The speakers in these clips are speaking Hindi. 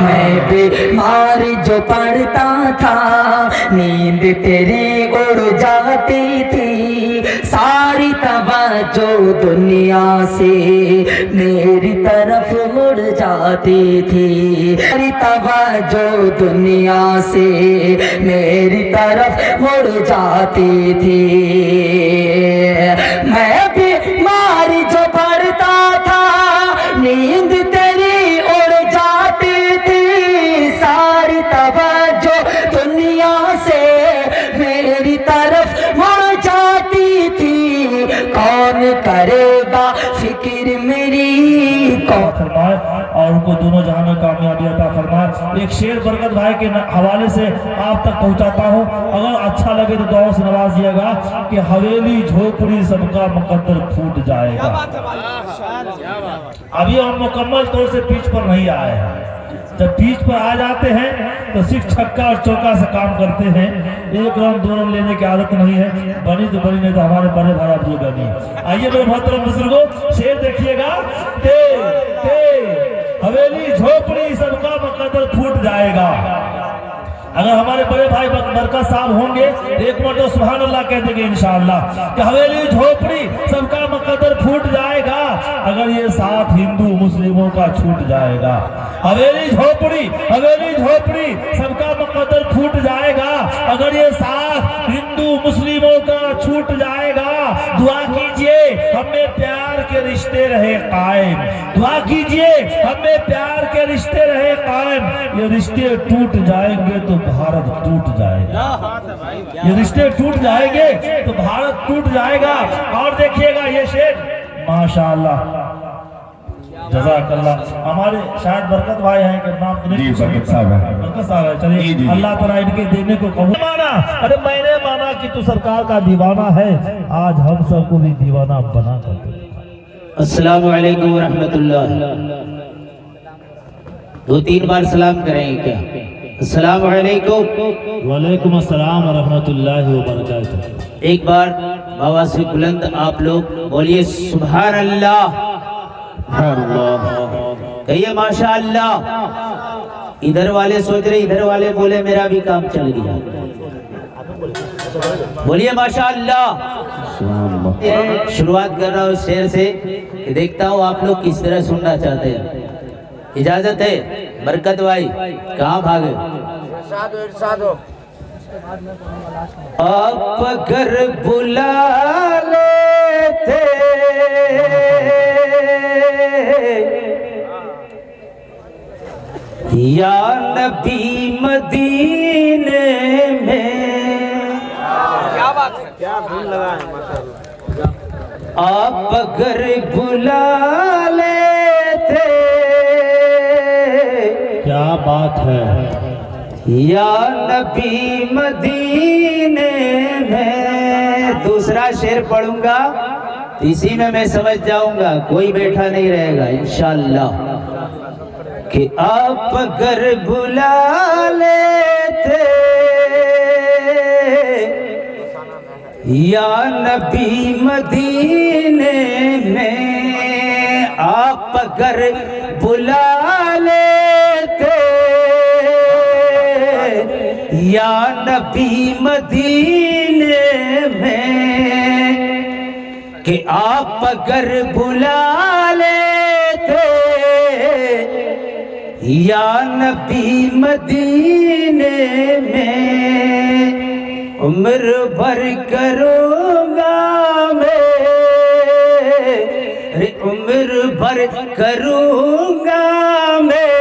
मैं बीमार जो पड़ता था, नींद तेरी उड़ जाती थी, सारी तवज्जो दुनिया से मेरी तरफ मुड़ जाती थी, सारी तवज्जो दुनिया से मेरी तरफ मुड़ जाती थी। मैं बीमार जो पड़ता था, नींद तेरी उड़ जाती थी, सारी तवज्जो दुनिया से मेरी तरफ मुड़ जाती थी। कौन करेगा फिक्र मेरी, कौन फरमाए और उनको दोनों जहां में कामयाबी अता फरमाए। एक शेर बरकत भाई के हवाले से आप तक पहुंचाता हूं, अगर अच्छा लगे तो दुआ से नवाजिएगा कि हवेली झोपड़ी सबका मुकद्दर फूट जाएगा। अभी हम मुकम्मल तौर से पिच पर नहीं आए हैं, जब पिच पर आ जाते हैं तो सिर्फ छक्का और चौका से काम करते हैं, एक रन दो रन लेने की आदत नहीं है। बनी तो बनी, नहीं तो हमारे बड़े भाई अब्दुल गनी। आइए मेरे मोहतरम बुजुर्गों, शेर देखिएगा। ते हवेली झोपड़ी सबका मुकद्दर फूट जाएगा। अगर हमारे बड़े भाई बरकत साहब होंगे एक मरतबा सुभान अल्लाह कह देंगे इंशाअल्लाह कि हवेली झोपड़ी सबका मुकद्दर फूट जाएगा, अगर ये साथ हिंदू मुस्लिमों का छूट जाएगा। हवेली झोपड़ी सबका मुकद्दर फूट जाएगा, अगर ये साथ हिंदू मुस्लिमों का छूट जाएगा। दुआ कीजिए हमें प्यार के रिश्ते रहे कायम, दुआ कीजिए हमें प्यार के रिश्ते रहे कायम। ये रिश्ते टूट जाएंगे तो भारत टूट जाएगा, ये रिश्ते टूट जाएंगे तो भारत टूट जाएगा। और देखिएगा ये शेर, माशाअल्लाह जज़ाकल्लाह। हमारे शायद बरकत भाई हैं के नाम जी बरकत साहब है। चलिए अल्लाह ताला इनके देने को कबूल। माना, अरे मैंने माना कि तू सरकार का दीवाना है, आज हम सबको भी दीवाना बना कर दे। अस्सलामु अलैकुम रहमतुल्लाह। 2-3 बार सलाम करेंगे क्या? अस्सलामु अलैकुम। वालेकुम अस्सलाम व रहमतुल्लाहि व बरकातुहू। एक बार बाबा से बुलंद आप लोग बोलिए सुभान अल्लाह, कहिए माशा अल्लाह। इधर वाले सोच रहे, इधर वाले बोले मेरा भी काम चल गया, बोलिए माशा अल्लाह। शुरुआत कर रहा हूँ शेर से, देखता हूँ आप लोग किस तरह सुनना चाहते हैं। इजाजत है? बरकत भाई कहाँ भागे? आप अगर बुला लेते या नबी मदीने में, क्या बात है, क्या धुन लगा है माशाअल्लाह। आप अगर बुला लेते, क्या बात है, या नबी मदीने में। दूसरा शेर पढ़ूंगा, इसी में मैं समझ जाऊंगा, कोई बैठा नहीं रहेगा इंशाअल्लाह। कि आप अगर बुला लेते या नबी मदीने में, आप अगर बुला लेते या नबी मदीने में, कि आप अगर बुला लेते या नबी मदीने में, उम्र भर करूँगा मैं, उम्र भर करूँगा मैं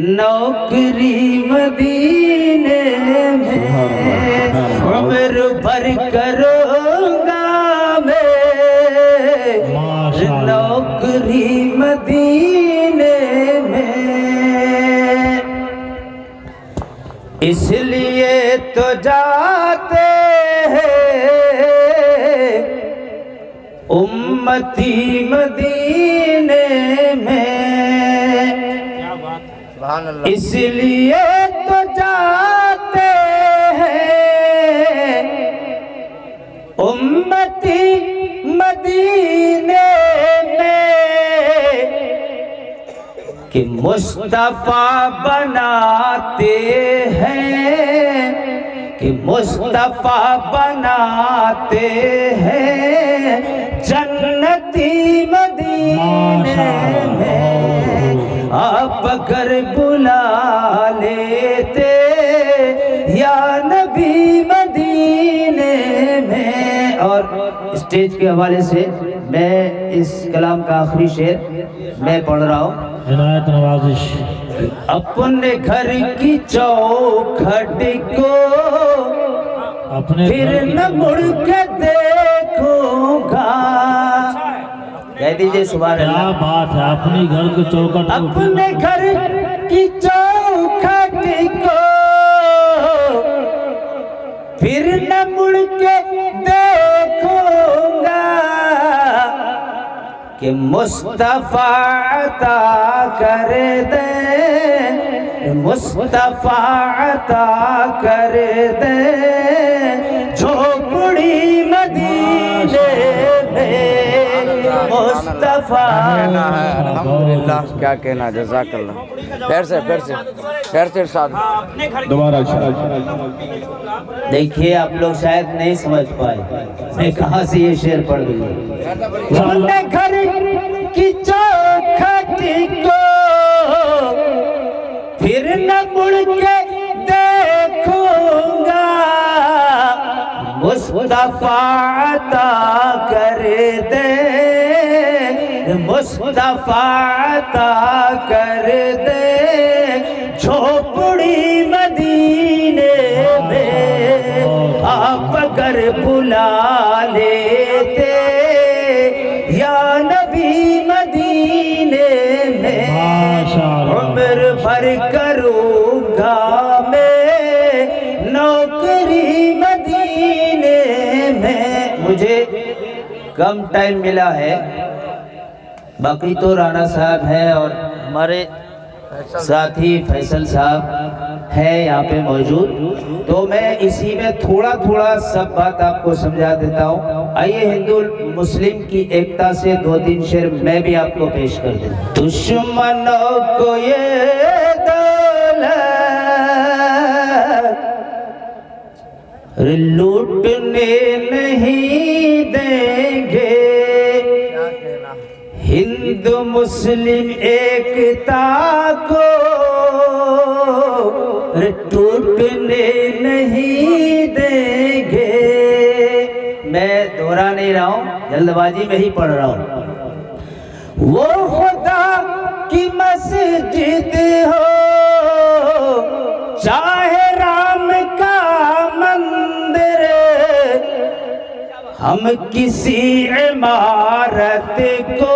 नौकरी मदीने में, उम्र भर करूँगा मैं नौकरी मदीने में। इसलिए तो जाते हैं उम्मती मदीने में, इसलिए तो जाते हैं उम्मती मदीने में, कि मुस्तफा बनाते हैं, कि मुस्तफा बनाते हैं जन्नती मदीने में। आप अगर बुला लेते या नबी मदीने में। और स्टेज के हवाले से मैं इस कलाम का आखिरी शेर मैं पढ़ रहा हूँ। इनायत नवाजिश। अपने घर की चौखट को अपने फिर न मुड़ के देखूंगा। कह दीजिए सुभान क्या अल्लाह। बात है, अपनी घर के चौखट को अपने घर की चौखट को फिर न मुड़ के देखूंगा कि मुस्तफा अता कर दे, मुस्तफा अता कर दे झोपड़ी मदीने में मुस्तफा। अल्हम्दुलिल्लाह, क्या कहना, जज़ाकल्लाह। फिर से साथ दोबारा। देखिए आप लोग शायद नहीं समझ पाए मैं कहाँ से ये शेर पढ़ गई। अपने घर की चौखट को फिर न मुड़ के देखूंगा। मुस्तफा अता कर दे, मुस्तफा अता कर दे झोपड़ी मदीने में। आप अगर बुला लेते या नबी मदीने में। उम्र भर करूंगा मैं नौकरी मदीने में। मुझे कम टाइम मिला है, बाकी तो राणा साहब है और हमारे साथी फैसल साहब है यहाँ पे मौजूद, तो मैं इसी में थोड़ा थोड़ा सब बात आपको समझा देता हूँ। आइए हिंदू मुस्लिम की एकता से 2-3 शेर मैं भी आपको पेश कर दूं। दुश्मनों को ये दौलत लूटने नहीं देंगे, हिंदू मुस्लिम एकता को टूटने नहीं देंगे। मैं दोहरा नहीं रहा हूँ, जल्दबाजी में ही पढ़ रहा हूँ। वो खुदा की मस्जिद हो चाहे राम का मंदिर, हम किसी इमारत को,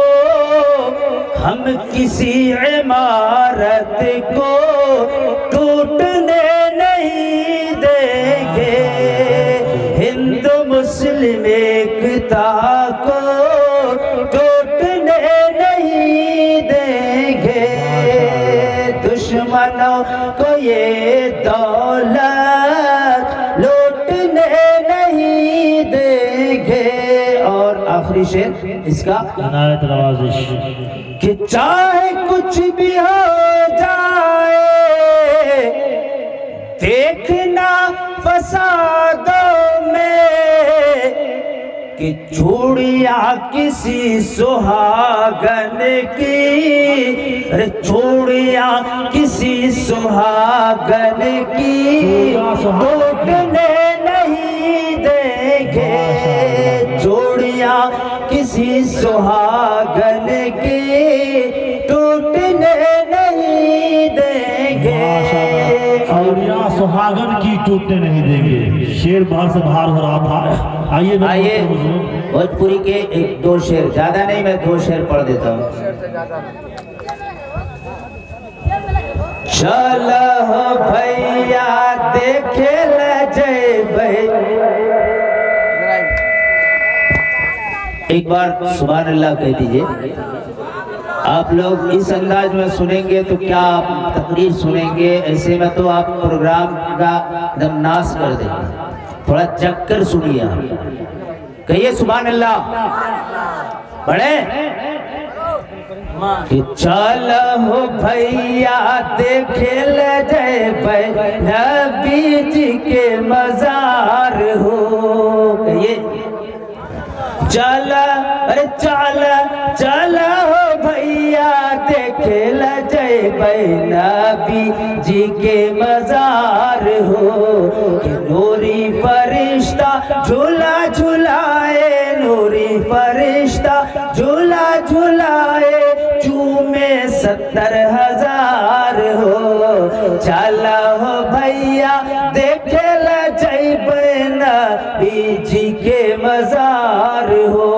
हम किसी इमारत को टूटने नहीं देंगे, हिंदू मुस्लिम एकता को टूटने नहीं देंगे। दुश्मनों को ये दौलत लूटने नहीं देंगे। और आखिरी शेर इसका इनायत नवाजिश। कि चाहे कुछ भी हो जाए देखना फसादों में, कि चूड़ियां किसी सुहागन की, अरे चूड़ियां किसी सुहागन की टूटने नहीं देंगे, चूड़ियां किसी सुहागन की टूटने नहीं देंगे। और या सुहागन की टूटने नहीं देंगे। शेर बाहर से बाहर हो रहा था। आइए भोजपुरी के 1-2 शेर, ज्यादा नहीं, मैं 2 शेर पढ़ देता हूँ। चलो भैया देखे ल जय भाई। एक बार सुभान अल्लाह कह दीजिए। आप लोग इस अंदाज में सुनेंगे तो क्या आप तकरीर सुनेंगे, ऐसे में तो आप प्रोग्राम का एकदम नाश कर देंगे। थोड़ा चक्कर सुनिए आप, कहिए सुभान अल्लाह। बड़े कि चल हो भैया देखे ले जय नबी जी के मजार हो। ये चल अरे चल चल हो भैया देखे ले जय नबी जी के मजार हो। कि नूरी फरिश्ता झूला झुलाए, नूरी फरिश्ता झूला झुलाए, चूमे 70,000 हो। चला हो भैया देखे ला जैबे नबी जी के मजार हो।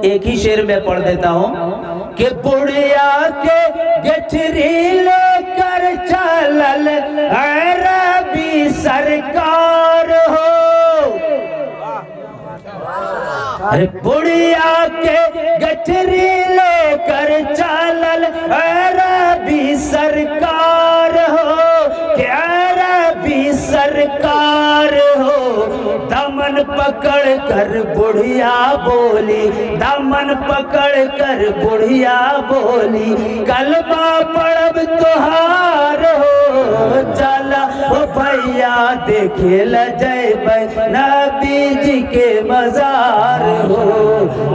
एक ही शेर में पढ़ देता हूँ कि बुढ़िया के गठरी लेकर चलल अरबी सरकार हो। अरे बुढ़िया के गठरी लेकर चलल अरबी सरकार हो। कि अरबी सरकार हो। दामन पकड़ कर बुढ़िया बोली, दामन पकड़ कर बुढ़िया बोली, कलमा पढ़ब तोहार हो। चला ओ भैया देखे ल जैबै नबी जी के मजार हो।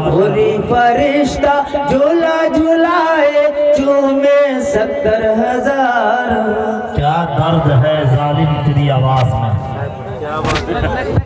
भूरी फरिश्ता झूला झुलाए, चूमे 70,000। क्या दर्द है जालिम तेरी आवाज में। क्या बात है।